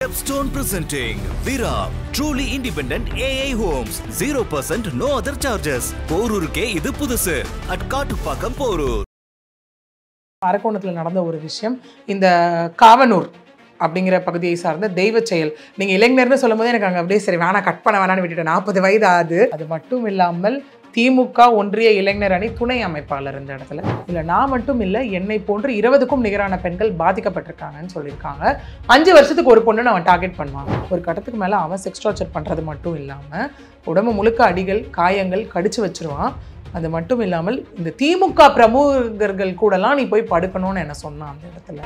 Stepstone presenting Vira, truly independent AI homes, 0% no other charges. போரூருக்கே இது புதுசு at Kattupakkam Porur. அரக்கோணத்தில் நடந்த ஒரு விஷயம், இந்த காவனூர் அப்படிங்கிற பகுதியை சார்ந்த தெய்வ செயல். நீங்கள் இளைஞர்னு சொல்லும் போது எனக்கு அங்கே அப்படியே சரி வேணாம் கட் பண்ண வேணான்னு விட்டுட்டேன். 40 வயது ஆகுது. அது மட்டும் இல்லாமல் திமுக ஒன்றிய இளைஞர் அணி துணை அமைப்பாளர் இந்த இடத்துல. இல்லை நான் மட்டும் இல்லை, என்னை போன்று 20க்கும் நிகரான பெண்கள் பாதிக்கப்பட்டிருக்காங்கன்னு சொல்லியிருக்காங்க. 5 வருஷத்துக்கு ஒரு பொண்ணு அவன் டார்கெட் பண்ணுவான். ஒரு கட்டத்துக்கு மேலே அவன் செக்ஸ் டார்ச்சர் பண்ணுறது மட்டும் இல்லாமல் உடம்பு முழுக்க அடிகள், காயங்கள், கடிச்சு வச்சிருவான். அது மட்டும் இல்லாமல் இந்த திமுக பிரமுகர்கள் கூடலாம் நீ போய் படுக்கணும்னு என்ன சொன்னான் அந்த இடத்துல.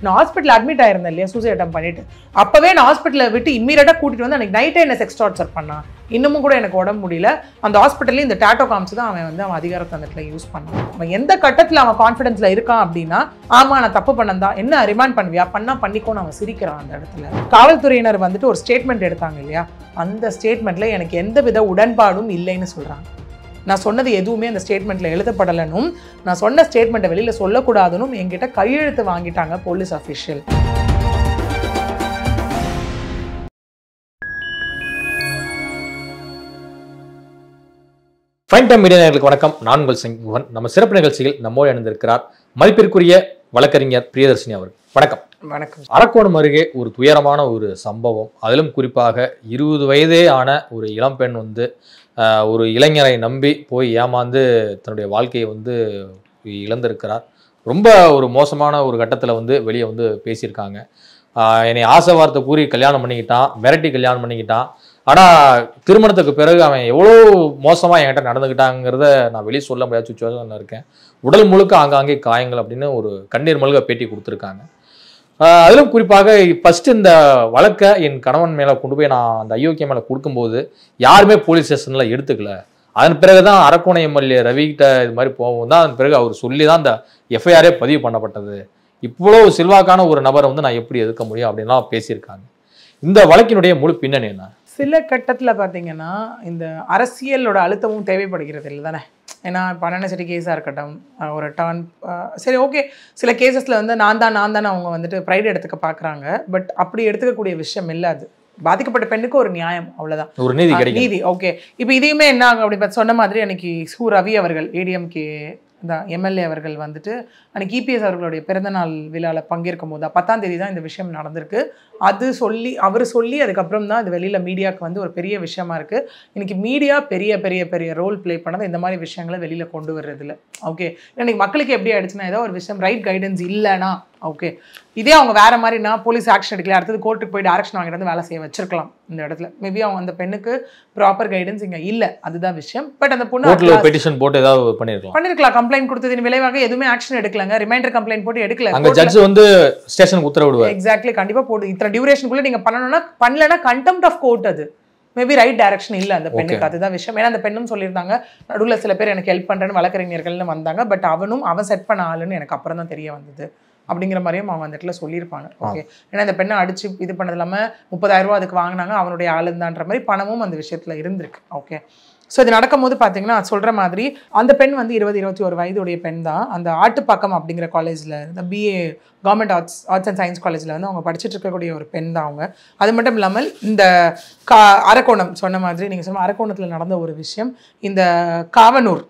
நான் ஹாஸ்பிட்டல் அட்மிட் ஆயிருந்தேன் இல்லையா, சூசைட் அட்டம் பண்ணிட்டு. அப்பவே நான் ஹாஸ்பிட்டலை விட்டு இம்மீடியட்டாக கூட்டிட்டு வந்து அன்னைக்கு நைட்டே என்ன செக்ஸ் டார்ச்சர் பண்ணான். இன்னமும் கூட எனக்கு உடம்பு முடியல. அந்த ஹாஸ்பிட்டல்ல இந்த டேட்டோ காமிச்சு தான் அவன் அதிகாரத்தை அந்த இடத்துல யூஸ் பண்ணான். அவன் எந்த கட்டத்தில் அவன் கான்ஃபிடன்ஸ்ல இருக்கான் அப்படின்னா, ஆமா நான் தப்பு பண்ணந்தா, என்ன ரிமாண்ட் பண்ணுவியா, பண்ணிக்கோன்னு அவன் சிரிக்கிறான் அந்த இடத்துல. காவல்துறையினர் ஒரு ஸ்டேட்மெண்ட் எடுத்தாங்க இல்லையா, அந்த ஸ்டேட்மெண்ட்ல எனக்கு எந்த வித உடன்பாடும் இல்லைன்னு சொல்றாங்க. நான் சொன்னது எதுவுமே அந்த ஸ்டேட்மெண்ட்ல எழுதப்படலனும், நான் சொன்ன ஸ்டேட்மெண்ட்டை வெளியில சொல்லக்கூடாதுன்னு என்கிட்ட கையெழுத்து வாங்கிட்டாங்க police official. Fine time media நேயர்களுக்கு வணக்கம். நான் உங்கள் சங்குவன். நம்ம சிறப்பு நிகழ்ச்சியில் நம்மோடு இணைந்திருக்கிறார் மதிப்பிற்குரிய வழக்கறிஞர் பிரியதர்ஷினி அவர்கள். வணக்கம். வணக்கம். அரக்கோணம் அருகே ஒரு துயரமான ஒரு சம்பவம். அதிலும் குறிப்பாக 20 வயதே ஆன ஒரு இளம்பெண் ஒரு இளைஞரை நம்பி போய் ஏமாந்து தன்னுடைய வாழ்க்கையை இழந்திருக்கிறார். ரொம்ப ஒரு மோசமான ஒரு கட்டத்தில் வெளியே பேசியிருக்காங்க. என்னை ஆசை வார்த்தை கூறி கல்யாணம் பண்ணிக்கிட்டான், மிரட்டி கல்யாணம் பண்ணிக்கிட்டான். ஆனால் திருமணத்துக்கு பிறகு அவன் எவ்வளோ மோசமாக என்கிட்ட நடந்துக்கிட்டாங்கிறத நான் வெளியே சொல்ல முடியாத சுச்சுவேஷனில் இருக்கேன். உடல் முழுக்க ஆங்காங்கே காயங்கள் அப்படின்னு ஒரு கண்ணீர் மல்க பேட்டி கொடுத்துருக்காங்க. அதிலும் குறிப்பாக ஃபஸ்ட்டு இந்த வழக்கை என் கணவன் மேலே கொண்டு போய் நான் அந்த அயோக்கிய மேலே கொடுக்கும்போது யாருமே போலீஸ் ஸ்டேஷனில் எடுத்துக்கல. அதன் பிறகு தான் அரக்கோணம் எம்எல்ஏ ரவிகிட்ட இது மாதிரி போகும் தான், அதன் பிறகு அவர் சொல்லி தான் அந்த எஃப்ஐஆரே பதிவு பண்ணப்பட்டது. இவ்வளோ செல்வாக்கான ஒரு நபரை நான் எப்படி எதிர்க்க முடியும் அப்படின்லாம் பேசியிருக்காங்க. இந்த வழக்கினுடைய முழு பின்னணி என்ன? சில கட்டத்தில் பார்த்தீங்கன்னா இந்த அரசியலோட அழுத்தமும் தேவைப்படுகிறது இல்லை தானே. ஏன்னா இப்போ அண்ணாச்செட்டி கேஸாக இருக்கட்டும், ஒரு டர்ன் சரி ஓகே, சில கேசஸில் நான் தான் அவங்க ப்ரைட் எடுத்துக்க பார்க்குறாங்க. பட் அப்படி எடுத்துக்கக்கூடிய விஷயம் இல்லை. அது பாதிக்கப்பட்ட பெண்ணுக்கு ஒரு நியாயம், அவ்வளோதான், ஒரு நீதி. ஓகே. இப்போ இதையுமே என்ன ஆகும் அப்படி சொன்ன மாதிரி அன்னைக்கு ரவி அவர்கள் ஏடிஎம்கே தான் எம்எல்ஏ அவர்கள் அன்னைக்கு இபிஎஸ் அவர்களுடைய பிறந்தநாள் விழாவில் பங்கேற்கும் போது 10ஆம் தேதி தான் இந்த விஷயம் நடந்திருக்கு. அது அவர் சொல்லி அதுக்கப்புறம் தான் இது வெளியில் மீடியாவுக்கு ஒரு பெரிய விஷயமா இருக்குது. இன்னைக்கு மீடியா பெரிய பெரிய பெரிய ரோல் ப்ளே பண்ணது இந்த மாதிரி விஷயங்களை வெளியில் கொண்டு வர்றதில்ல. ஓகே, இன்னைக்கு மக்களுக்கு எப்படி ஆயிடுச்சுன்னா, ஏதோ ஒரு விஷயம் ரைட் கைடன்ஸ் இல்லைனா ஓகே, இதே அவங்க வேற மாதிரினா போலீஸ் ஆக்ஷன் எடுக்கல, அடுத்தது கோர்ட்டுக்கு போய் டைரக்ஷன் வாங்கிட்டு வேலை செய்ய வச்சிருக்கலாம் இந்த இடத்துல. மேபி அவங்க அந்த பெண்ணுக்கு ப்ராப்பர் கைடன்ஸ் இங்கே இல்லை, அதுதான் விஷயம். பட் அந்த பொண்ணு பெட்டிஷன் போட்டு ஏதாவது பண்ணிருக்கலாம், கம்ப்ளைண்ட் கொடுத்ததின் விளைவாக எதுவுமே ஆக்ஷன் எடுக்கலங்க. ரிமைண்டர் கம்ப்ளைண்ட் போட்டு எடுக்கல. அங்க ஜட்ஜ் ஸ்டேஷனுக்கு உத்தரவிடுவார். எக்ஸாக்ட்லி, கண்டிப்பா போட்டு இத்தனை டியூரேஷனுக்குள்ள நீங்க பண்ணலன்னா கண்டெம்ப்ட் ஆஃப் கோர்ட். அது மேபி ரைட் டைரக்ஷன் இல்லை அந்த பெண்ணுக்கு, அதுதான் விஷயம். ஏன்னா அந்த பெண்ணும் சொல்லியிருந்தாங்க, நடுவில் சில பேர் எனக்கு ஹெல்ப் பண்றேன்னு வழக்கறிஞர்கள்னு வந்தாங்க. பட் அவன் செட் பண்ண ஆளுன்னு எனக்கு அப்புறம் தான் தெரிய வந்தது அப்படிங்கிற மாதிரியும் அவங்க அந்த இடத்துல சொல்லியிருப்பாங்க. ஓகே, ஏன்னா இந்த பெண்ணை அடிச்சு இது பண்ணது இல்லாமல் 30,000 ரூபா அதுக்கு வாங்கினாங்க, அவனுடைய ஆளுந்தான்ற மாதிரி பணமும் அந்த விஷயத்துல இருந்திருக்கு. ஓகே, ஸோ இது நடக்கும்போது பார்த்தீங்கன்னா சொல்கிற மாதிரி அந்த பெண் 20-21 வயதுடைய பெண் தான். அந்த ஆட்டுப்பாக்கம் அப்படிங்கிற காலேஜில் இந்த BA government arts and science காலேஜில் அவங்க படிச்சுட்டு இருக்கக்கூடிய ஒரு பெண் தான் அவங்க. அது மட்டும் இல்லாமல் இந்த அரக்கோணம் சொன்ன மாதிரி நீங்கள் சொன்ன அரக்கோணத்தில் நடந்த ஒரு விஷயம், இந்த காவனூர்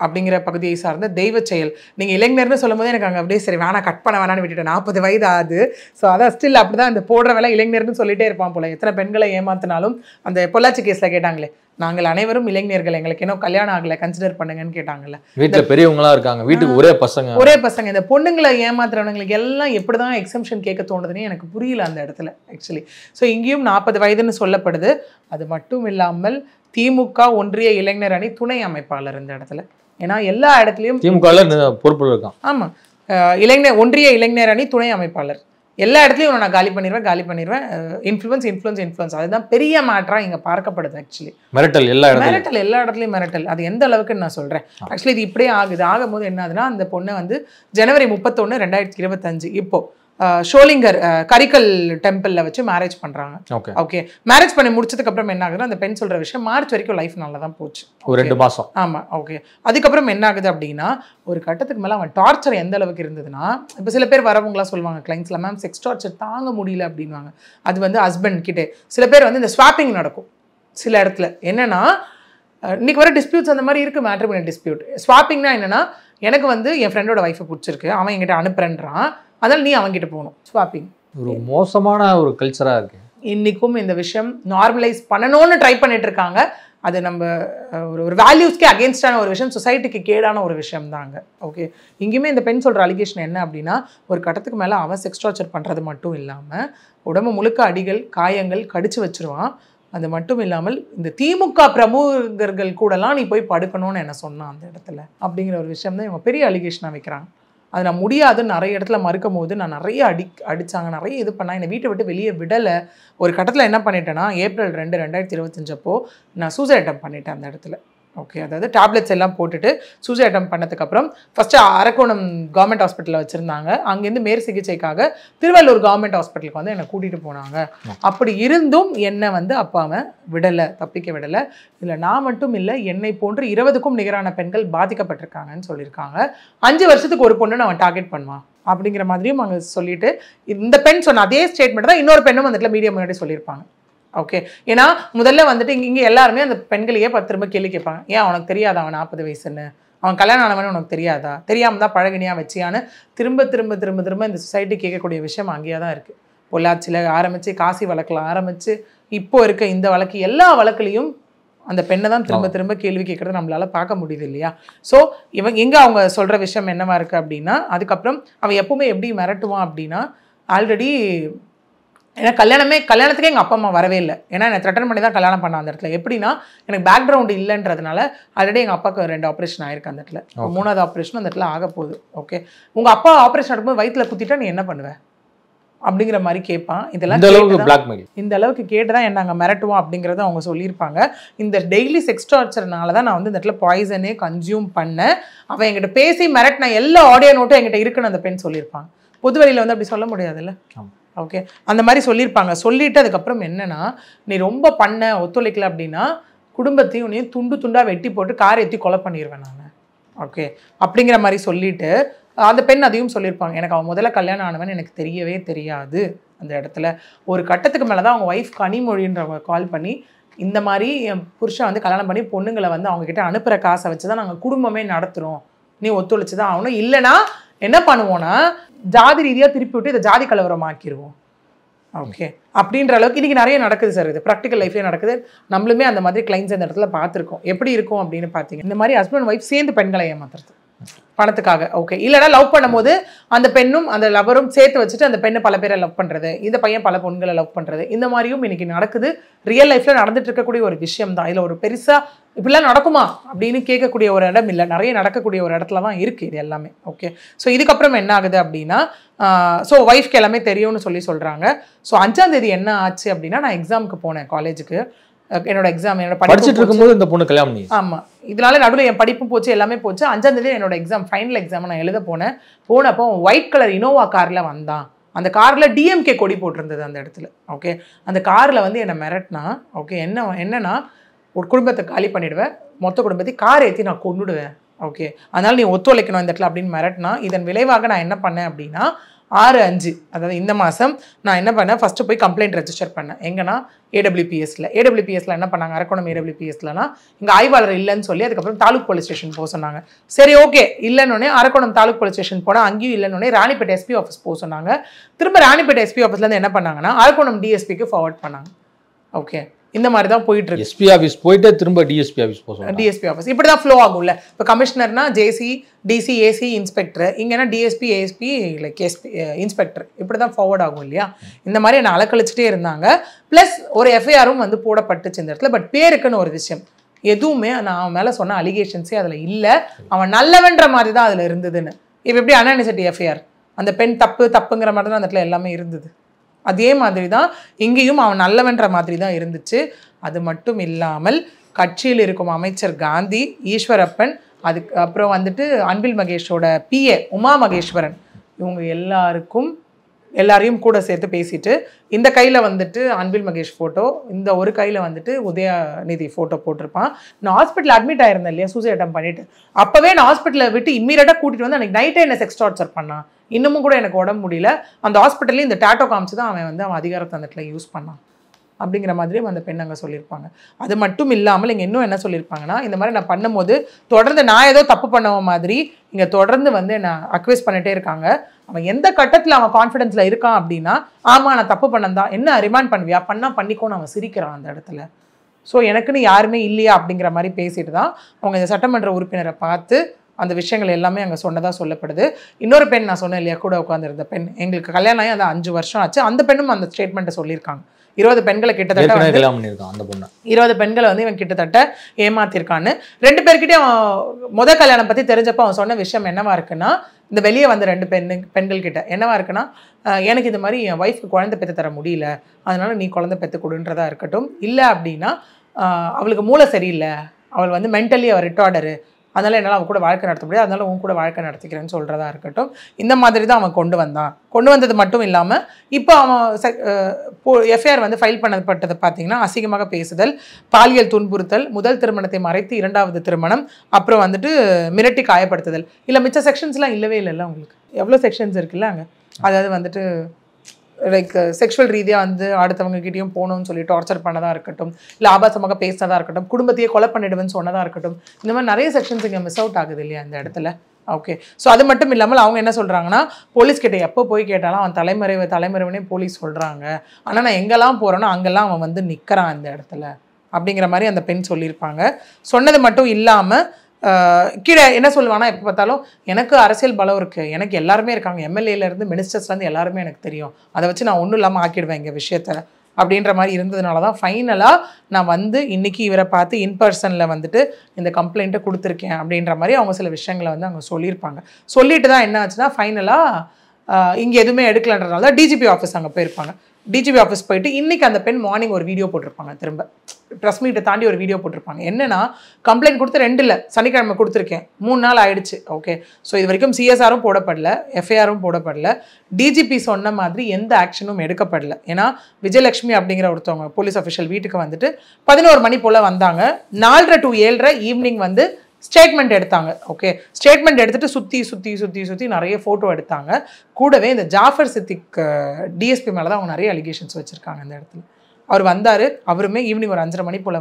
அப்படிங்கிற பகுதியை சார்ந்த தெய்வ செயல். நீங்கள் இளைஞர்னு சொல்லும் போது எனக்கு அங்கே அப்படியே சரி வேணாம் கட் பண்ண வேணான்னு விட்டுட்டேன். 40 வயது ஆகுது. ஸோ அதான் ஸ்டில் அப்படி தான் இந்த போடுற வேலை இளைஞர்னு சொல்லிட்டே இருப்பான் போல. எத்தனை பெண்களை ஏமாத்தினாலும் அந்த பொள்ளாச்சி கேஸில் கேட்டாங்களே, நாங்கள் அனைவரும் இளைஞர்கள், எங்களுக்கு இன்னும் கல்யாணம் ஆகலை, கன்சிடர் பண்ணுங்கன்னு கேட்டாங்கல்ல. வீட்டில் பெரியவங்களா இருக்காங்க, வீட்டுக்கு ஒரே பசங்க. இந்த பொண்ணுங்களை ஏமாத்துறவங்களுக்கு எல்லாம் எப்படி தான் எக்ஸம்ஷன் கேட்க தோணுதுன்னு எனக்கு புரியல அந்த இடத்துல ஆக்சுவலி. ஸோ இங்கேயும் 40 வயதுன்னு சொல்லப்படுது. அது மட்டும் இல்லாமல் திமுக ஒன்றிய இளைஞர் அணி துணை அமைப்பாளர் இந்த இடத்துல. ஏன்னா எல்லா இடத்துலையும் திமுக பொறுப்பு இருக்கான். ஆமாம், ஒன்றிய இளைஞர் அணி துணை அமைப்பாளர். எல்லா இடத்துலையும் நான் காலி பண்ணிடுவேன். இன்ஃப்ளூயன்ஸ் அதுதான் பெரிய மேட்டரா இங்கே பார்க்கப்படுது ஆக்சுவலி. மிரட்டல் எல்லா இடத்துலையும் மிரட்டல். அது எந்த அளவுக்குன்னு நான் சொல்கிறேன். ஆக்சுவலி இது இப்படியே ஆகும்போது என்ன ஆகுதுன்னா, அந்த பொண்ணை ஜனவரி 31, 2025 இப்போ ஷோலிங்கர் கரிக்கல் டெம்பிளில் வச்சு மேரேஜ் பண்ணுறாங்க. ஓகே ஓகே, மேரேஜ் பண்ணி முடிச்சதுக்கு அப்புறம் என்ன ஆகுதுன்னா அந்த பெண் சொல்கிற விஷயம் மார்ச் வரைக்கும் லைஃப் நல்லா தான் போச்சு, ஒரு 2 மாதம். ஆமாம். ஓகே, அதுக்கப்புறம் என்ன ஆகுது அப்படின்னா ஒரு கட்டத்துக்கு மேலே அவன் டார்ச்சர் எந்த அளவுக்கு இருந்ததுன்னா, இப்போ சில பேர் வரவங்களாம் சொல்லுவாங்க கிளைண்ட்ஸில், மேம் செக்ஸ் டார்ச்சர் தாங்க முடியல அப்படின்வாங்க. அது வந்து ஹஸ்பண்ட் கிட்டே. சில பேர் வந்து இந்த ஸ்வாப்பிங் நடக்கும் சில இடத்துல. என்னன்னா இன்னைக்கு வர டிஸ்பியூட்ஸ் அந்த மாதிரி இருக்குது, மேட்ரிமோனியல் டிஸ்பியூட். ஸ்வாப்பிங்னா என்னன்னா, எனக்கு வந்து என் ஃப்ரெண்டோட ஒய்ஃபை பிடிச்சிருக்கு, அவன் என்கிட்ட அனுப்புறேன்றான், அதனால் நீ அவன்கிட்ட போகணும். ஸ்வாப்பிங் ஒரு மோசமான ஒரு கல்ச்சராக இருக்குது. இன்றைக்கும் இந்த விஷயம் நார்மலைஸ் பண்ணணும்னு ட்ரை பண்ணிட்டு இருக்காங்க. அது நம்ம ஒரு வேல்யூஸ்க்கே அகேன்ஸ்டான ஒரு விஷயம், சொசைட்டிக்கு கேடான ஒரு விஷயம் தாங்க. ஓகே, இங்கேயுமே இந்த பெண் சொல்கிற அலிகேஷன் என்ன அப்படின்னா, ஒரு கட்டத்துக்கு மேலே அவன் செக்ஸ் டார்ச்சர் பண்ணுறது மட்டும் இல்லாமல் உடம்பு முழுக்க அடிகள், காயங்கள், கடிச்சு வச்சிருவான். அது மட்டும் இல்லாமல் இந்த திமுக பிரமுகர்கள் கூடலாம் நீ போய் படுக்கணும்னு என்ன சொன்னான் அந்த இடத்துல அப்படிங்கிற ஒரு விஷயம் தான் இவங்க பெரிய அலிகேஷனாக வைக்கிறாங்க. அது நான் முடியாதுன்னு நிறைய இடத்துல மறுக்கும் போது நான் நிறைய அடித்தாங்க, நிறைய இது பண்ணால் என்னை வீட்டை விட்டு வெளியே விடலை. ஒரு கட்டத்தில் என்ன பண்ணிட்டேன்னா, April 2, 2025 அப்போ நான் சூசைட் அட்டெம்ப்ட் பண்ணிட்டேன் அந்த இடத்துல. ஓகே, அதாவது டேப்லெட்ஸ் எல்லாம் போட்டுட்டு சூசைட் அட்டெம்ப்ட் பண்ணதுக்கப்புறம் ஃபஸ்ட்டு அரக்கோணம் கவர்மெண்ட் ஹாஸ்பிட்டலில் வச்சுருந்தாங்க. அங்கேருந்து மேற் சிகிச்சைக்காக திருவள்ளூர் கவர்மெண்ட் ஹாஸ்பிட்டலுக்கு வந்து என்னை கூட்டிகிட்டு போனாங்க. அப்படி இருந்தும் என்னை வந்து அப்பாவை விடலை, தப்பிக்க விடலை. இதில் நான் மட்டும் இல்லை, என்னை போன்று 20க்கும் நிகரான பெண்கள் பாதிக்கப்பட்டிருக்காங்கன்னு சொல்லியிருக்காங்க. 5 வருஷத்துக்கு ஒரு பொண்ணு அவன் டார்கெட் பண்ணுவான் அப்படிங்கிற மாதிரியும் அங்கே சொல்லிட்டு, இந்த பெண் சொன்ன அதே ஸ்டேட்மெண்ட் தான் இன்னொரு பெண்ணும் வந்துட்டு மீடியா முன்னாடி சொல்லியிருப்பாங்க. ஓகே, ஏன்னா முதல்ல வந்துட்டு இங்கே எல்லாருமே அந்த பெண்களையே திரும்ப கேள்வி கேட்பாங்க, ஏன் அவனுக்கு தெரியாதா அவன் 40 வயசுன்னு, அவன் கல்யாணம் ஆனவனு உனக்கு தெரியாதா, தெரியாமல் தான் பழகினியா வச்சியான்னு திரும்ப திரும்ப திரும்ப திரும்ப இந்த சொசைட்டி கேட்கக்கூடிய விஷயம் அங்கேயே தான் இருக்குது. பொள்ளாச்சியில் ஆரம்பித்து காசி வழக்கில் ஆரம்பித்து இப்போ இருக்க இந்த வழக்கு, எல்லா வழக்குலையும் அந்த பெண்ணை தான் திரும்ப திரும்ப கேள்வி கேட்குறது நம்மளால பார்க்க முடியுது இல்லையா? ஸோ இவங்க எங்கே அவங்க சொல்கிற விஷயம் என்னவா இருக்குது அப்படின்னா, அதுக்கப்புறம் அவன் எப்பவுமே எப்படி மிரட்டுவான் அப்படின்னா, ஆல்ரெடி ஏன்னா கல்யாணத்துக்கே எங்கள் அப்பா அம்மா வரவே இல்லை. ஏன்னா என்னை த்ரெட்டன் பண்ணி தான் கல்யாணம் பண்ண அந்த இடத்துல. எப்படின்னா எனக்கு பேக்ரவுண்டு இல்லைன்றதுனால ஆல்ரெடி எங்கள் அப்பாவுக்கு 2 ஆப்ரேஷன் ஆயிருக்கு அந்த இடத்துல. 3வது ஆப்ரேஷன் அந்த இடத்துல ஆக போகுது. ஓகே, உங்கள் அப்பா ஆப்ரேஷன் நடக்கும்போது வயிற்றில் குத்திட்டா நீ என்ன பண்ணுவேன் அப்படிங்கிற மாதிரி கேட்பான். இதெல்லாம் இந்த அளவுக்கு கேட்டு தான் என்ன நாங்கள் மிரட்டுவோம் அப்படிங்கிறத அவங்க சொல்லியிருப்பாங்க. இந்த டெய்லி செக்ஸ் டார்ச்சர்னால தான் நான் வந்து இந்த இடத்துல பாய்சனே கன்சியூம் பண்ணேன். அவன் என்கிட்ட பேசி மிரட்டின எல்லா ஆடியோ நோட்டும் என்கிட்ட இருக்குன்னு அந்த பெண் சொல்லியிருப்பாங்க. பொதுவெளியில் வந்து அப்படி சொல்ல முடியாதுல்ல. ஓகே, அந்த மாதிரி சொல்லியிருப்பாங்க. சொல்லிட்டு அதுக்கப்புறம் என்னன்னா, நீ ரொம்ப ஒத்துழைக்கல அப்படின்னா குடும்பத்தையும் நீ துண்டு துண்டாக வெட்டி போட்டு காரை ஏற்றி கொலை பண்ணிடுவேன் நான். ஓகே, அப்படிங்கிற மாதிரி சொல்லிட்டு அந்த பெண் அதையும் சொல்லியிருப்பாங்க, எனக்கு அவன் முதல்ல கல்யாணம் ஆனவன் எனக்கு தெரியவே தெரியாது. அந்த இடத்துல ஒரு கட்டத்துக்கு மேலே தான் அவங்க ஒய்ஃப் கனிமொழின்றவங்க கால் பண்ணி, இந்த மாதிரி என் புருஷன் வந்து கல்யாணம் பண்ணி பொண்ணுங்களை வந்து அவங்கக்கிட்ட அனுப்புகிற காசை வச்சு தான் நாங்கள் குடும்பமே நடத்துகிறோம், நீ ஒத்துழைச்சி தான் ஆகணும், இல்லைனா என்ன பண்ணுவோன்னா ஜாதி ரீதியாக திருப்பி விட்டு இதை ஜாதி கலவரம் ஆக்கிடுவோம். ஓகே, அப்படின்ற அளவுக்கு இன்றைக்கி நிறைய நடக்குது சார். இது ப்ராக்டிக்கல் லைஃப்லேயே நடக்குது. நம்மளுமே அந்த மாதிரி கிளைண்ட்ஸ் அந்த இடத்துல பார்த்துருக்கோம். எப்படி இருக்கும் அப்படின்னு பார்த்தீங்க, இந்த மாதிரி ஹஸ்பண்ட் ஒய்ஃப் சேர்ந்து பெண்களை ஏமாத்துறது பணத்துக்காக. ஓகே, இல்லைனா லவ் பண்ணும்போது அந்த பெண்ணும் அந்த லவரும் சேர்த்து வச்சுட்டு அந்த பெண்ணை பல பேரை லவ் பண்ணுறது, இந்த பையன் பல பொண்களை லவ் பண்ணுறது, இந்த மாதிரியும் இன்னைக்கு நடக்குது. ரியல் லைஃப்பில் நடந்துட்டு இருக்கக்கூடிய ஒரு விஷயம் தான். இதில் ஒரு பெருசாக இப்படிலாம் நடக்குமா அப்படின்னு கேட்கக்கூடிய ஒரு இடம் இல்லை, நிறைய நடக்கக்கூடிய ஒரு இடத்துல தான் இருக்குது இது எல்லாமே. ஓகே, ஸோ இதுக்கப்புறம் என்ன ஆகுது அப்படின்னா, ஸோ ஒய்ஃப்க்கு எல்லாமே தெரியும்னு சொல்கிறாங்க. ஸோ 5ஆம் தேதி என்ன ஆச்சு அப்படின்னா, நான் எக்ஸாமுக்கு போனேன் காலேஜுக்கு. என்னோட எக்ஸாம் படிச்சுட்டு இருக்கும்போது இந்த பொண்ணு கல்யாணம் பண்ணி. ஆமாம், இதனால நடுவில் என் படிப்பும் போச்சு, எல்லாமே போச்சு. 5ஆம் தேதி என்னோட எக்ஸாம், ஃபைனல் எக்ஸாம் நான் எழுத போனப்போ ஒயிட் கலர் இனோவா காரில் வந்தான். அந்த காரில் டிஎம்கே கொடி போட்டிருந்தது அந்த இடத்துல. ஓகே, அந்த காரில் வந்து என்னை மிரட்டினா. ஓகே, என்னன்னா ஒரு குடும்பத்தை காலி பண்ணிவிடுவேன், மொத்த குடும்பத்தையும் காரை ஏற்றி நான் கொண்டுடுவேன். ஓகே, அதனால் நீ ஒத்துழைக்கணும் இந்த இடத்துல அப்படின்னு மிரட்டினா. இதன் விளைவாக நான் என்ன பண்ணேன் அப்படின்னா, 6/5 அதாவது இந்த மாதம் நான் என்ன பண்ணேன், ஃபஸ்ட்டு போய் கம்ப்ளைண்ட் ரெஜிஸ்டர் பண்ணேன். எங்கன்னா ஏடபிள்யூபிஎஸ்ல என்ன பண்ணாங்க, அரக்கோணம் ஏடபிள்யூபிஎஸ்லனா இங்கே ஆய்வாளர் இல்லைன்னு சொல்லி அதுக்கப்புறம் தாலுக் போலீஸ் ஸ்டேஷன் போக சொன்னாங்க. சரி, ஓகே, இல்லைன்னொன்னே அரக்கோணம் தாலுக் போலீஸ் ஸ்டேஷன் போனால் அங்கேயும் இல்லைன்னொன்னே ராணிப்பேட்டை எஸ்பி ஆஃபீஸ் போக சொன்னாங்க. திரும்ப ராணிப்பேட்டை எஸ்பி ஆஃபீஸ்லேருந்து என்ன பண்ணாங்கன்னா அரக்கோணம் டிஎஸ்பிக்கு ஃபார்வர்ட் பண்ணாங்க. ஓகே, இந்த மாதிரி தான் போயிட்டு இருக்கு. எஸ்பி ஆஃபீஸ் போயிட்டு திரும்ப டிஎஸ்பி ஆஃபீஸ் போக, டிஎஸ்பி ஆஃபீஸ் இப்படி தான் ஃப்ளோ ஆகும்ல. இப்போ கமிஷனர்னா ஜேசி, டிசி, ஏசி, இன்ஸ்பெக்டர், இங்கன்னா DSP, ASP, like SP, inspector, இப்படி தான் ஃபார்வர்ட் ஆகும் இல்லையா? இந்த மாதிரி என்னை அலக்கழிச்சிட்டே இருந்தாங்க. ப்ளஸ் ஒரு எஃப்ஐஆரும் வந்து போடப்பட்டுச்சு இந்த இடத்துல. பட் பேருக்குன்னு ஒரு விஷயம் எதுவுமே நான் அவன் மேலே சொன்ன அலிகேஷன்ஸே அதில் இல்லை. அவன் நல்லவன்ற மாதிரி தான் அதில் இருந்ததுன்னு. இப்போ எப்படி அனானிசிட்டி எஃப்ஐஆர், அந்த பெண் தப்புங்கிற மாதிரி தான் அந்த இடத்துல எல்லாமே இருந்தது. அதே மாதிரி தான் இங்கேயும் அவன் நல்லவன்ற மாதிரி தான் இருந்துச்சு. அது மட்டும் இல்லாமல் கட்சியில் இருக்கும் அமைச்சர் காந்தி, ஈஸ்வரப்பன், அதுக்கு அப்புறம் வந்துட்டு அன்பில் மகேஷோட பிஏ உமா மகேஸ்வரன், இவங்க எல்லாருக்கும் எல்லாரையும் கூட சேர்த்து பேசிட்டு இந்த கையில் வந்துட்டு அன்பில் மகேஷ் ஃபோட்டோ, இந்த ஒரு கையில் வந்துட்டு உதயநிதி ஃபோட்டோ போட்டிருப்பான். நான் ஹாஸ்பிட்டல் அட்மிட் ஆயிருந்தேன் இல்லையா சூசைட் அட்டம் பண்ணிட்டு, அப்போவே நான் ஹாஸ்பிட்டலை விட்டு இம்மீடியட்டாக கூட்டிகிட்டு வந்து அன்றைக்கி நைட்டே என்ன செக்ஸ் டார்ச்சர் பண்ணான். இன்னமும் கூட எனக்கு உடம்பு முடியல. அந்த ஹாஸ்பிட்டல்லையும் இந்த டேட்டோ காமிச்சு தான் அவன் அதிகாரத்தை அந்த இடத்துல யூஸ் பண்ணான் அப்படிங்கிற மாதிரியும் அந்த பெண் அங்கே சொல்லியிருப்பாங்க. அது மட்டும் இல்லாமல் இங்கே இன்னும் என்ன சொல்லியிருப்பாங்கன்னா, இந்த மாதிரி நான் பண்ணும்போது தொடர்ந்து நான் ஏதோ தப்பு பண்ணவ மாதிரி இங்கே தொடர்ந்து என்னை அக்வைஸ் பண்ணிட்டே இருக்காங்க. அவன் எந்த கட்டத்தில் அவன் கான்ஃபிடென்ஸில் இருக்கான் அப்படின்னா, ஆமாம் நான் தப்பு பண்ணந்தான், என்ன ரிமாண்ட் பண்ணுவியா, பண்ணிக்கோன்னு அவன் சிரிக்கிறான் அந்த இடத்துல. ஸோ எனக்குன்னு யாருமே இல்லையா அப்படிங்கிற மாதிரி பேசிட்டு தான் அவங்க இந்த சட்டமன்ற உறுப்பினரை பார்த்து அந்த விஷயங்கள் எல்லாமே அங்கே சொன்னதாக சொல்லப்படுது. இன்னொரு பெண் நான் சொன்னேன் இல்லையா கூட உட்காந்துருந்த பெண், எங்களுக்கு கல்யாணம் ஆகி அது 5 வருஷம் ஆச்சு. அந்த பெண்ணும் அந்த ஸ்டேட்மெண்ட்டை சொல்லியிருக்காங்க. 20 பெண்களை கிட்டத்தட்ட 20 பெண்களை இவன் கிட்டத்தட்ட ஏமாத்திருக்கான்னு. 2 பேர்கிட்டயும் அவன் கல்யாணம் பற்றி தெரிஞ்சப்போ அவன் சொன்ன விஷயம் என்னவா இருக்குன்னா, இந்த வெளியே வந்த 2 பெண்கள் கிட்ட என்னவா இருக்குன்னா, எனக்கு இது மாதிரி என் ஒய்ஃப்க்கு குழந்தை பெற்று தர முடியல, அதனால நீ குழந்தை பெற்று கொடுன்றதா இருக்கட்டும், இல்லை அப்படின்னா அவளுக்கு மூளை சரியில்லை, அவள் மென்டலி அவள் ரிட்டார்டரு, அதனால் என்னால் அவன் கூட வாழ்க்கை நடத்த முடியாது, அதனால உன் கூட வாழ்க்கை நடத்திக்கிறேன்னு சொல்கிறதா இருக்கட்டும். இந்த மாதிரி தான் அவன் கொண்டு வந்தது மட்டும் இல்லாமல் இப்போ அவன் எஃப்ஐஆர் ஃபைல் பண்ணப்பட்டது பார்த்தீங்கன்னா, அசிங்கமாக பேசுதல், பாலியல் துன்புறுத்தல், முதல் திருமணத்தை மறைத்து 2வது திருமணம், அப்புறம் மிரட்டி காயப்படுத்துதல். இல்லை மிச்ச செக்ஷன்ஸ்லாம் இல்லவே இல்லைல்ல. உங்களுக்கு எவ்வளோ செக்ஷன்ஸ் இருக்குல்ல அங்கே. அதாவது லைக் செக்ஷுவல் ரீதியாக அடுத்தவங்க கிட்டேயும் போகணும்னு சொல்லி டார்ச்சர் பண்ணதாக இருக்கட்டும், இல்லை ஆபாசமாக பேசினதாக இருக்கட்டும், குடும்பத்தையே கொலை பண்ணிடுவேன்னு சொன்னதாக இருக்கட்டும், இந்த மாதிரி நிறைய செக்ஷன்ஸ் இங்கே மிஸ் அவுட் ஆகுது இல்லையா இந்த இடத்துல. ஓகே, ஸோ அது மட்டும் இல்லாமல் அவங்க என்ன சொல்கிறாங்கன்னா, போலீஸ்கிட்ட எப்போ போய் கேட்டாலும் அவன் தலைமறைவனே போலீஸ் சொல்கிறாங்க, ஆனால் நான் எங்கெல்லாம் போகிறேனோ அங்கெல்லாம் அவன் நிற்கிறான் இந்த இடத்துல அப்படிங்கிற மாதிரி அந்த பெண் சொல்லியிருப்பாங்க. சொன்னது மட்டும் இல்லாமல் கீழே என்ன சொல்லுவானா, எப்போ பார்த்தாலும் எனக்கு அரசியல் பலம் இருக்குது, எனக்கு எல்லாருமே இருக்காங்க, எம்எல்ஏலேருந்து மினிஸ்டர்ஸ்லேருந்து எல்லாருமே எனக்கு தெரியும், அதை வச்சு நான் ஒன்றும் இல்லாமல் ஆக்கிடுவேன் எங்கள் விஷயத்தை அப்படின்ற மாதிரி இருந்ததுனால தான் ஃபைனலாக நான் இன்றைக்கி இவரை பார்த்து இன்பர்சனில் இந்த கம்ப்ளைண்ட்டை கொடுத்துருக்கேன் அப்படின்ற மாதிரி அவங்க சில விஷயங்களை அவங்க சொல்லியிருப்பாங்க. சொல்லிட்டு தான் என்ன ஆச்சுன்னா, ஃபைனலாக இங்கே எதுவுமே எடுக்கலன்றதுனால தான் டிஜிபி ஆஃபீஸ் அங்கே போயிருப்பாங்க. டிஜிபி ஆஃபீஸ் போயிட்டு இன்றைக்கி அந்த பெண் மார்னிங் ஒரு வீடியோ போட்டிருப்பாங்க, திரும்ப ப்ரெஸ் மீட்டை தாண்டி ஒரு வீடியோ போட்டிருப்பாங்க. என்னன்னா, கம்ப்ளைண்ட் கொடுத்து 2 இல்லை, சனிக்கிழமை கொடுத்துருக்கேன், 3 நாள் ஆயிடுச்சு. ஓகே, ஸோ இது வரைக்கும் சிஎஸ்ஆரும் போடப்படல, எஃப்ஐஆரும் போடப்படல, டிஜிபி சொன்ன மாதிரி எந்த ஆக்ஷனும் எடுக்கப்படல. ஏன்னா விஜயலட்சுமி அப்படிங்கிற ஒருத்தவங்க போலீஸ் அஃபிஷியல் வீட்டுக்கு 11 மணி போல் வந்தாங்க. 4:30 to 7:30 ஈவினிங் ஸ்டேட்மெண்ட் எடுத்தாங்க. ஓகே, ஸ்டேட்மெண்ட் எடுத்துகிட்டு சுற்றி நிறைய ஃபோட்டோ எடுத்தாங்க. கூடவே இந்த ஜாஃபர் சித்திக் டிஎஸ்பி மேலே தான் அவங்க நிறைய அலிகேஷன்ஸ் வச்சுருக்காங்க இந்த இடத்துல. அவர் வந்தார், அவருமே ஈவினிங் ஒரு 5:30 மணி போல்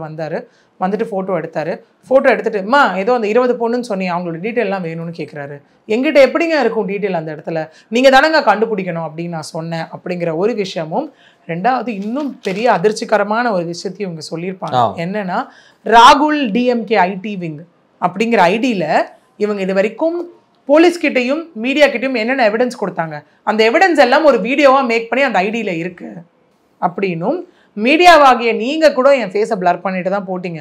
வந்துட்டு ஃபோட்டோ எடுத்தார். ஃபோட்டோ எடுத்துகிட்டு, ஏதோ அந்த 20 பொண்ணுன்னு சொன்னி அவங்களோட டீட்டெயிலாம் வேணும்னு கேட்குறாரு. எங்கிட்ட எப்படிங்க இருக்கும் டீட்டெயில் அந்த இடத்துல, நீங்கள் தானங்க கண்டுபிடிக்கணும் அப்படின்னு நான் சொன்னேன் அப்படிங்கிற ஒரு விஷயமும். 2வது இன்னும் பெரிய அதிர்ச்சிகரமான ஒரு விஷயத்தையும் இவங்க சொல்லியிருப்பாங்க. என்னன்னா, ராகுல் டிஎம்கே ஐடி விங் அப்படிங்கிற ஐடியில் இவங்க இது வரைக்கும் போலீஸ்கிட்டையும் மீடியா கிட்டையும் என்னென்ன எவிடன்ஸ் கொடுத்தாங்க, அந்த எவிடன்ஸ் எல்லாம் ஒரு வீடியோவாக மேக் பண்ணி அந்த ஐடியில் இருக்குது அப்படின்னும், மீடியாவாகிய நீங்கள் கூட என் ஃபேஸை பிளர் பண்ணிட்டு தான் போட்டிங்க,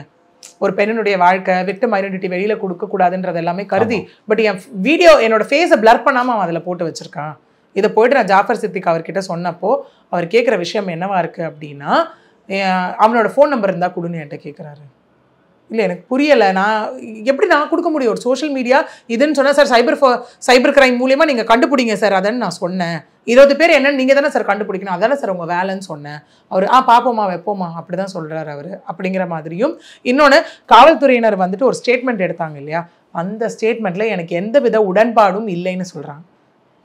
ஒரு பெண்ணினுடைய வாழ்க்கை விக்டிம் ஐடென்டிட்டி வெளியில் கொடுக்கக்கூடாதுன்றது எல்லாமே கருதி, பட் என் வீடியோ என்னோட ஃபேஸை பிளர் பண்ணாமல் அவன் அதில் போட்டு வச்சுருக்கான். இதை போய்ட்டு நான் ஜாஃபர் சித்திக் அவர்கிட்ட சொன்னப்போ அவர் கேட்குற விஷயம் என்னவா இருக்குது அப்படின்னா, அவனோட ஃபோன் நம்பர் இருந்தால் கொடுன்னு என்கிட்ட கேட்குறாரு. இல்லை எனக்கு புரியலை, எப்படி நான் கொடுக்க முடியும், ஒரு சோஷியல் மீடியா இதுன்னு சொன்னால், சார் சைபர் கிரைம் மூலியமாக நீங்கள் கண்டுபிடிங்க சார் அதன்னு நான் சொன்னேன். 20 பேர் என்னன்னு நீங்கள் தானே சார் கண்டுபிடிக்கணும், அதானே சார் உங்கள் வேலைன்னு சொன்னேன். அவர் பார்ப்போமா வைப்போமா அப்படி தான் சொல்கிறார் அவர் அப்படிங்கிற மாதிரியும். இன்னொன்று, காவல்துறையினர் ஒரு ஸ்டேட்மெண்ட் எடுத்தாங்க இல்லையா, அந்த ஸ்டேட்மெண்ட்டில் எனக்கு எந்த வித உடன்பாடும் இல்லைன்னு சொல்கிறாங்க.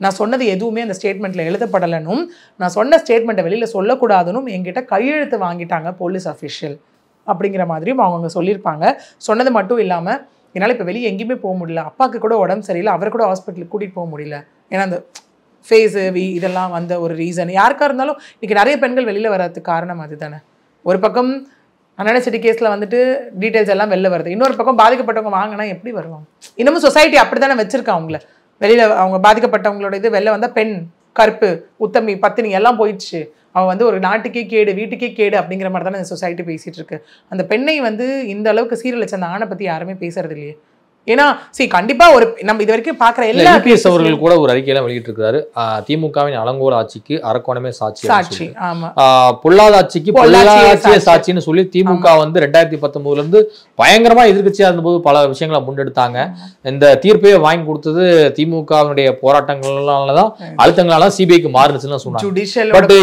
நான் சொன்னது எதுவுமே அந்த ஸ்டேட்மெண்ட்டில் எழுதப்படலைனும், நான் சொன்ன ஸ்டேட்மெண்ட்டை வெளியில் சொல்லக்கூடாதுன்னு என்கிட்ட கையெழுத்து வாங்கிட்டாங்க போலீஸ் அஃபிஷியல் அப்படிங்கிற மாதிரியும் அவங்க சொல்லியிருப்பாங்க. சொன்னது மட்டும் இல்லாமல், என்னால் இப்போ வெளியே எங்கேயுமே போக முடியல, அப்பாவுக்கு கூட உடம்பு சரியில்லை, அவர் கூட ஹாஸ்பிட்டலுக்கு கூட்டிகிட்டு போக முடியல, ஏன்னா அந்த ஃபேஸு இதெல்லாம் ஒரு ரீசன். யாருக்காக இருந்தாலும் இன்றைக்கி நிறைய பெண்கள் வெளியில் வர்றதுக்கு காரணம் அது தானே. ஒரு பக்கம் அண்ணா சிட்டி கேஸில் டீட்டெயில்ஸ் எல்லாம் வெளில வருது, இன்னொரு பக்கம் பாதிக்கப்பட்டவங்க வாங்கினா எப்படி வருவாங்க. இன்னமும் சொசைட்டி அப்படி தானே வச்சுருக்காங்க அவங்கள. வெளியில் அவங்க பாதிக்கப்பட்டவங்களோட இது வெளில வந்தால் பெண், கற்பு, உத்தமி, பத்தினி எல்லாம் போயிடுச்சு, அவன் ஒரு நாட்டுக்கே கேடு, வீட்டுக்கே கேடு அப்படிங்கிற மாதிரி தானே இந்த சொசைட்டி பேசிகிட்டு இருக்கு. அந்த பெண்ணை இந்த அளவுக்கு சீரழிச்ச அந்த ஆணை பற்றி யாருமே பேசுறது இல்லையே. ஏன்னா கண்டிப்பா ஒரு நம்ம இது வரைக்கும் பாக்குற எல்லா EPS அவர்கள் கூட ஒரு அறிக்கையெல்லாம் வெளியிட்டு இருக்காரு. திமுகவின் அலங்கோல ஆட்சிக்கு அரக்கோணமே சாட்சி, பொல்லாத ஆட்சிக்கு பொள்ளாச்சியே சாட்சின்னு சொல்லி திமுக வந்து 2019 இருந்து பயங்கரமா எதிர்கட்சியா இருந்தபோது பல விஷயங்களை முன்னெடுத்தாங்க. இந்த தீர்ப்பையே வாங்கி கொடுத்தது திமுகவினுடைய போராட்டங்களாலதான், அழுத்தங்களால சிபிஐக்கு மாறுச்சுன்னு சொன்னாங்க. பட்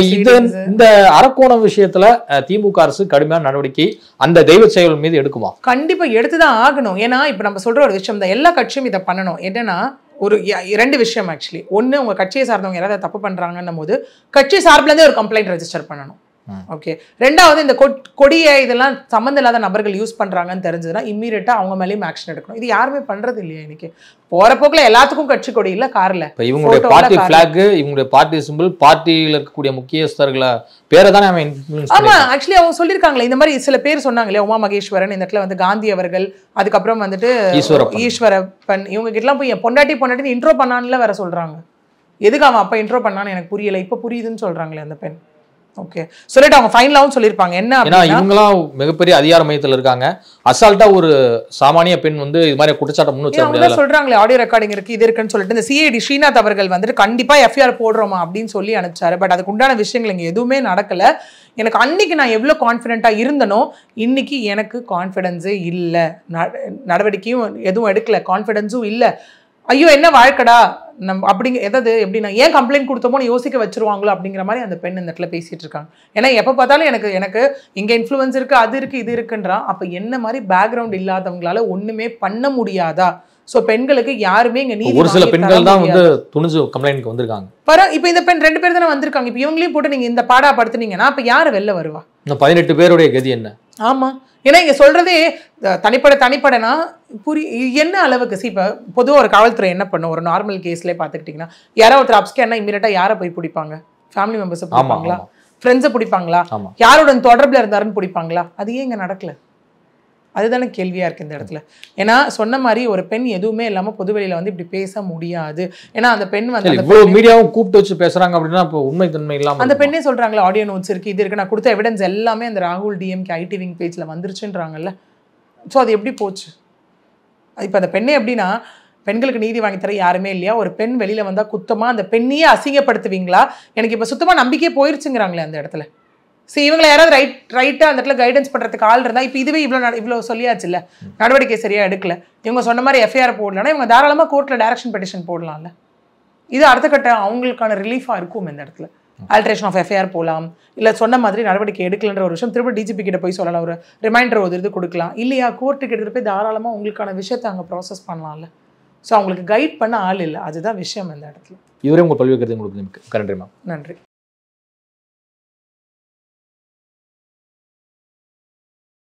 இந்த அரக்கோணம் விஷயத்துல திமுக அரசு கடுமையான நடவடிக்கை அந்த தெய்வ செயல் மீது எடுக்குமா? கண்டிப்பா எடுத்துதான் ஆகணும். ஏன்னா இப்ப நம்ம சொல்ற ஒரு விஷயம் தான், எல்லா கட்சியும் இதை பண்ணணும். என்னன்னா ஒரு 2 விஷயம் ஆக்சுவலி. ஒண்ணு, உங்க கட்சியை சார்ந்தவங்க யாராவது தப்பு பண்றாங்கன்னும் போது கட்சி சார்பில இருந்தே ஒரு கம்ப்ளைண்ட் ரெஜிஸ்டர் பண்ணணும். ஓகே. 2வது, இந்த கொடியை இதெல்லாம் சம்மந்தம் இல்லாத நபர்கள் யூஸ் பண்றாங்கன்னு தெரிஞ்சதுன்னா இம்மீடியட்டா அவங்க மேலேயும் ஆக்ஷன் எடுக்கணும். இது யாருமே பண்றது இல்லையா? இன்னைக்கு போற போக்குல எல்லாத்துக்கும் கட்சி கொடி இல்ல, கார்ல இவங்களுடைய பார்ட்டி பிளாக், இவங்களுடைய பார்ட்டி சிம்பிள், பார்ட்டியில இருக்கக்கூடிய முக்கியஸ்தர்களை பேரை தானே அவன் இன்ஃப்ளூயன்ஸ். ஆமா, ஆக்சுவலி அவங்க சொல்லியிருக்காங்களே இந்த மாதிரி சில பேர் சொன்னாங்களே, உமா மகேஸ்வரன், இந்த இடத்துல வந்து காந்தி அவர்கள், அதுக்கப்புறம் வந்துட்டு ஈஸ்வரப்பன், இவங்க கிட்டலாம் போய் பொண்டாட்டி இன்ட்ரோ பண்ணான்ல வேற சொல்றாங்க. எதுக்கு அவன் அப்ப இன்ட்ரோ பண்ணான்னு எனக்கு புரியல, இப்ப புரியுதுன்னு சொல்றாங்களே அந்த பெண். ஓகே, சொல்லிட்டு அவங்க ஃபைனலாவும் சொல்லியிருப்பாங்க. என்ன அப்படின்னா, இவங்கலாம் மிகப்பெரிய அதிகார மையத்துல இருக்காங்க, அசால்ட்டா ஒரு சாமானிய பெண் வந்து இது மாதிரி குற்றச்சாட்டு முன் வச்ச முடியாது சொல்றாங்களே. ஆடியோ ரெக்கார்டிங் இருக்கு, இது இருக்குன்னு சொல்லிட்டு இந்த சிஐடி ஸ்ரீநாத் அவர்கள் வந்துட்டு கண்டிப்பா எஃப்ஐஆர் போடுறோமா அப்படின்னு சொல்லி அனுப்பிச்சாரு. பட் அதுக்கு உண்டான விஷயங்கள் இங்க எதுவுமே நடக்கல. எனக்கு அன்னைக்கு நான் எவ்வளவு கான்ஃபிடென்ட்டா இருந்தனோ இன்னைக்கு எனக்கு கான்ஃபிடன்ஸே இல்லை, நடவடிக்கையும் எதுவும் எடுக்கல, கான்ஃபிடன்ஸும் இல்லை. ஐயோ என்ன வாழ்க்கடா நம்ம அப்படிங்க எதாவது எப்படின்னா ஏன் கம்ப்ளைண்ட் கொடுத்தோமோ யோசிக்க வச்சிருவாங்களோ அப்படிங்கிற மாதிரி அந்த பெண் இந்த இடத்துல பேசிட்டு இருக்காங்க. ஏன்னா எப்போ பார்த்தாலும் எனக்கு இங்கே இன்ஃப்ளூயன்ஸ் இருக்கு, அது இருக்கு, இது இருக்குன்றான். அப்போ என்ன மாதிரி பேக்ரவுண்ட் இல்லாதவங்களால ஒண்ணுமே பண்ண முடியாதா? ஸோ பெண்களுக்கு யாருமே இங்க நீதி, ஒரு சில பெண்கள் தான் வந்து துணிஞ்சு கம்ப்ளைண்ட்க்கு வந்திருக்காங்க. இப்போ இந்த பெண் 2 பேர் தானே வந்திருக்காங்க. இப்போ இவங்களையும் போட்டு நீங்க இந்த பாடா படுத்துனீங்கன்னா அப்ப யாரு வெளில வருவா? இந்த 18 பேருடைய கதி என்ன? ஆமா, ஏன்னா இங்க சொல்றதே தனிப்படனா என்ன அளவுக்கு. இப்போ பொதுவாக ஒரு காவல்துறை என்ன பண்ணும், ஒரு நார்மல் கேஸ்ல பார்த்துக்கிட்டிங்கன்னா யாராவது ஒருத்தர் அப்ஸ்கேர்னா இமீடியட்டா யாரை போய் பிடிப்பாங்க? ஃபேமிலி மெம்பர்ஸை பிடிப்பாங்களா, ஃப்ரெண்ட்ஸை பிடிப்பாங்களா, யாரோட தொடர்புல இருந்தாருன்னு பிடிப்பாங்களா? அது ஏன் இங்க நடக்கல? அதுதானே கேள்வியா இருக்கு இந்த இடத்துல. ஏன்னா சொன்ன மாதிரி ஒரு பெண் எதுவுமே இல்லாம பொதுவெளியில வந்து இப்படி பேச முடியாது. ஏன்னா அந்த பெண் வந்து இவ்வளவு மீடியாவும் கூப்பிட்டு வச்சு பேசுறாங்க அப்படின்னா இப்போ உண்மை தன்மை இல்லாம அந்த பெண்ணே சொல்றாங்களா, ஆடியோ நோட்ஸ் இருக்கு, இது இருக்கு, நான் கொடுத்த எவிடன்ஸ் எல்லாமே அந்த ராகுல் டிஎம்கே ஐடி விங் பேஜ்ல வந்துருச்சுன்றாங்கல்ல. ஸோ அது எப்படி போச்சு? இப்போ அந்த பெண்ணே எப்படின்னா, பெண்களுக்கு நீதி வாங்கி தர யாருமே இல்லையா? ஒரு பெண் வெளியில வந்தா குத்தமா அந்த பெண்ணையே அசிங்கப்படுத்துவீங்களா? எனக்கு இப்போ சுத்தமா நம்பிக்கையே போயிருச்சுங்கிறாங்களே அந்த இடத்துல. சரி, இவங்களை யாராவது ரைட்டா அந்த இடத்துல கைடன்ஸ் பண்றதுக்கு ஆள் இருந்தா, இப்போ இதுவே இவ்வளோ சொல்லியாச்சு இல்ல, நடவடிக்கை சரியா எடுக்கல, இவங்க சொன்ன மாதிரி எஃப்ஐஆர் போடலன்னா இவங்க தாராளமா கோர்ட்ல டைரக்ஷன் பெட்டிஷன் போடலாம்ல. இது அடுத்த கட்ட அவங்களுக்கான ரிலீஃபா இருக்கும் இந்த இடத்துல. ஆல்ட்ரேஷன் ஆஃப் எஃப்ஐஆர் போகலாம், இல்லை சொன்ன மாதிரி நடவடிக்கை எடுக்கலன்ற ஒரு விஷயம் திரும்ப டிஜிபி கிட்ட போய் சொல்லலாம், ஒரு ரிமைண்டர் ஒரு இது கொடுக்கலாம். இல்லையா கோர்ட்டுக்கு எடுத்துகிட்டு போய் தாராளமாக உங்களுக்கான விஷயத்தை அங்கே ப்ராசஸ் பண்ணலாம்ல. ஸோ அவங்களுக்கு கைட் பண்ண ஆள் இல்லை, அதுதான் விஷயம் இந்த இடத்துல. இதுவரை உங்கள் பல்வேறு கருத்து உங்களுக்கு நன்றி மேம். நன்றி.